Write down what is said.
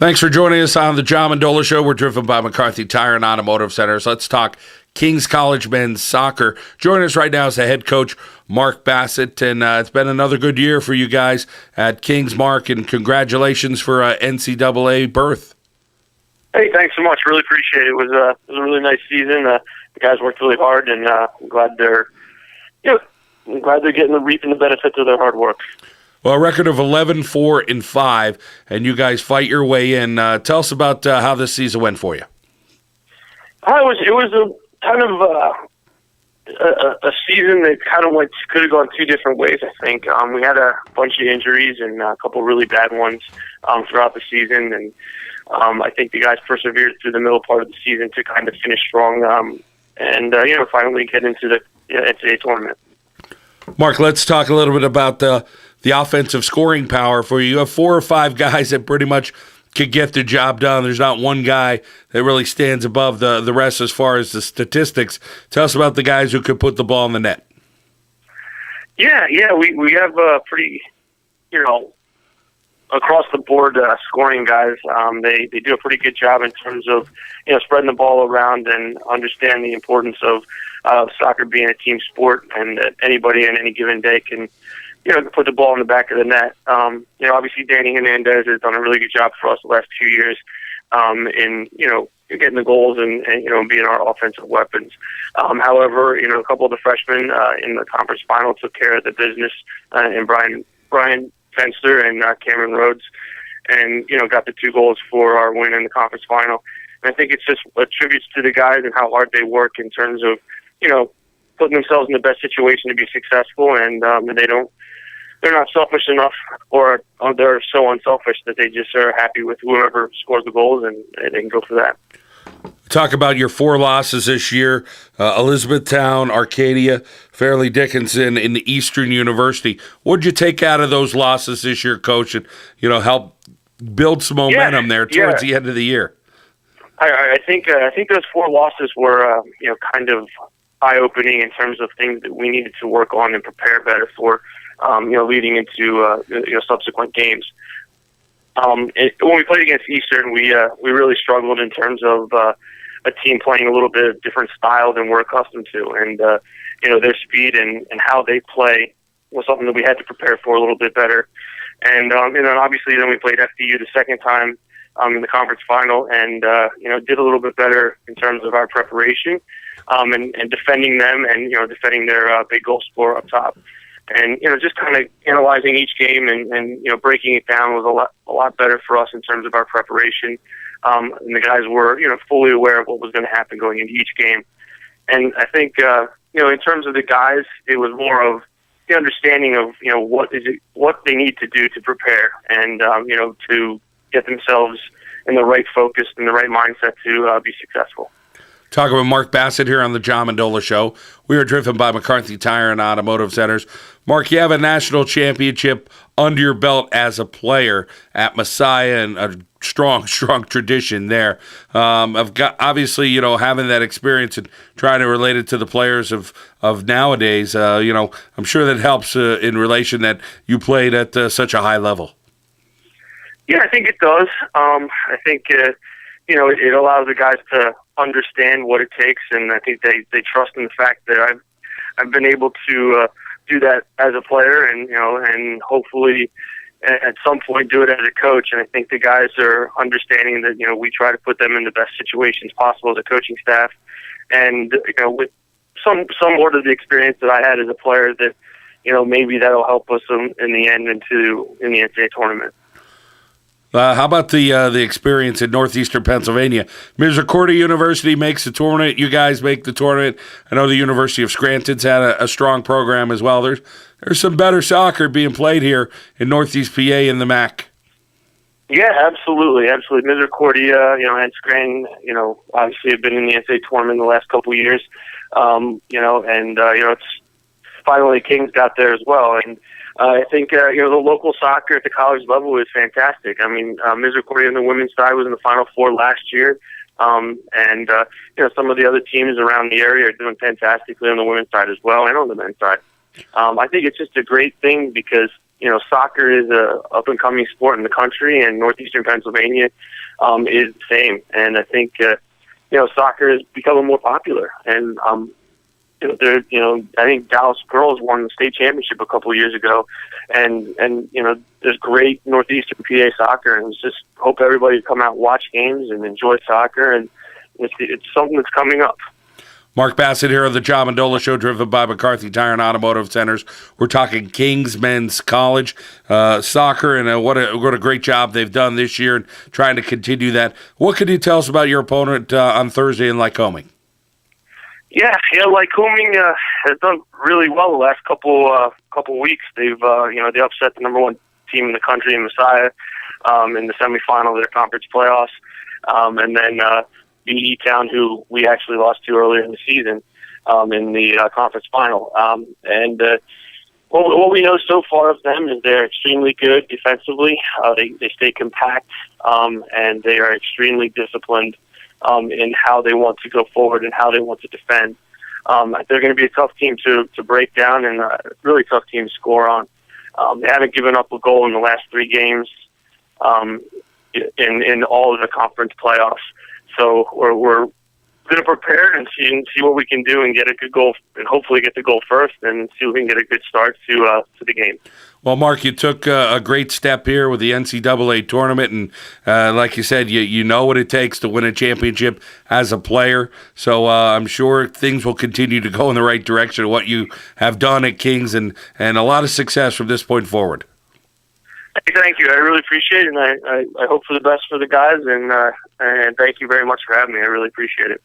Thanks for joining us on the John Mendola Show. We're driven by McCarthy Tire and Automotive Centers. Let's talk Kings College men's soccer. Joining us right now is the head coach, Mark Bassett, and it's been another good year for you guys at Kings. Mark, and congratulations for NCAA berth. Hey, thanks so much. Really appreciate it. It was a really nice season. The guys worked really hard, and I'm glad they're reaping the benefits of their hard work. Well, a record of 11-4-5, and you guys fight your way in. Tell us about how this season went for you. It was a kind of a season that kind of could have gone two different ways, I think. We had a bunch of injuries and a couple really bad ones throughout the season, and I think the guys persevered through the middle part of the season to kind of finish strong and finally get into the NCAA tournament. Mark, let's talk a little bit about the offensive scoring power for you. You have 4 or 5 guys that pretty much could get the job done. There's not one guy that really stands above the rest as far as the statistics. Tell us about the guys who could put the ball in the net. Yeah, we have pretty, across the board scoring guys. They do a pretty good job in terms of spreading the ball around and understand the importance of soccer being a team sport, and that anybody on any given day can put the ball in the back of the net. Obviously Danny Hernandez has done a really good job for us the last 2 years in getting the goals and being our offensive weapons. However, a couple of the freshmen in the conference final took care of the business, and Brian Fenster and Cameron Rhodes, and got the 2 goals for our win in the conference final. And I think it's just a tribute to the guys and how hard they work in terms of putting themselves in the best situation to be successful, and they're not selfish enough, or they're so unselfish that they just are happy with whoever scores the goals, and they can go for that. Talk about your 4 losses this year: Elizabethtown, Arcadia, Fairleigh Dickinson, and the Eastern University. What did you take out of those losses this year, Coach, and help build some momentum there towards the end of the year? I think those 4 losses were kind of eye-opening in terms of things that we needed to work on and prepare better for, leading into subsequent games. When we played against Eastern, we really struggled in terms of a team playing a little bit different style than we're accustomed to, and their speed and how they play was something that we had to prepare for a little bit better. And then obviously we played FDU the second time in the conference final, and did a little bit better in terms of our preparation and defending them, and defending their big goal scorer up top. And just kind of analyzing each game and breaking it down was a lot better for us in terms of our preparation. And the guys were fully aware of what was going to happen going into each game. And I think in terms of the guys, it was more of the understanding of what they need to do to prepare, and to get themselves in the right focus and the right mindset to be successful. Talking with Mark Bassett here on the John Mendola Show. We are driven by McCarthy Tire and Automotive Centers. Mark, you have a national championship under your belt as a player at Messiah, and a strong tradition there. I've got, obviously, having that experience and trying to relate it to the players of nowadays, I'm sure that helps in relation that you played at such a high level. Yeah, I think it does. I think it allows the guys to understand what it takes, and I think they trust in the fact that I've been able to do that as a player, and hopefully at some point do it as a coach. And I think the guys are understanding that we try to put them in the best situations possible as a coaching staff, and with some more of the experience that I had as a player, that maybe that'll help us in the end in the NCAA tournament. How about the experience in northeastern Pennsylvania? Misericordia University makes the tournament. You guys make the tournament. I know the University of Scranton's had a strong program as well. There's some better soccer being played here in Northeast PA in the MAC. Yeah, absolutely. Misericordia, and Scranton, obviously have been in the NCAA tournament the last couple of years. It's finally Kings got there as well, and I think the local soccer at the college level is fantastic. I mean, Misericordia on the women's side was in the Final Four last year, and some of the other teams around the area are doing fantastically on the women's side as well, and on the men's side. I think it's just a great thing because soccer is a up-and-coming sport in the country, and northeastern Pennsylvania is the same. And I think, soccer is becoming more popular. And, I think Dallas girls won the state championship a couple of years ago. And there's great northeastern PA soccer, and just hope everybody come out and watch games and enjoy soccer. And it's something that's coming up. Mark Bassett here on the John Mendola Show, driven by McCarthy Tire and Automotive Centers. We're talking Kings Men's College soccer, and what a great job they've done this year and trying to continue that. What can you tell us about your opponent on Thursday in Lycoming? Yeah, Lycoming has done really well the last couple weeks. They've they upset the number one team in the country in Messiah in the semifinal of their conference playoffs, and then beat E-Town, who we actually lost to earlier in the season in the conference final. What we know so far of them is they're extremely good defensively. They stay compact, and they are extremely disciplined in how they want to go forward and how they want to defend. They're going to be a tough team to break down and a really tough team to score on. They haven't given up a goal in the last 3 games in all of the conference playoffs. So we're going to prepare and see what we can do and get a good goal, and hopefully get the goal first, and see if we can get a good start to the game. Well, Mark, you took a great step here with the NCAA tournament, and like you said, you know what it takes to win a championship as a player. So I'm sure things will continue to go in the right direction of what you have done at Kings, and a lot of success from this point forward. Thank you. I really appreciate it, and I hope for the best for the guys, and thank you very much for having me. I really appreciate it.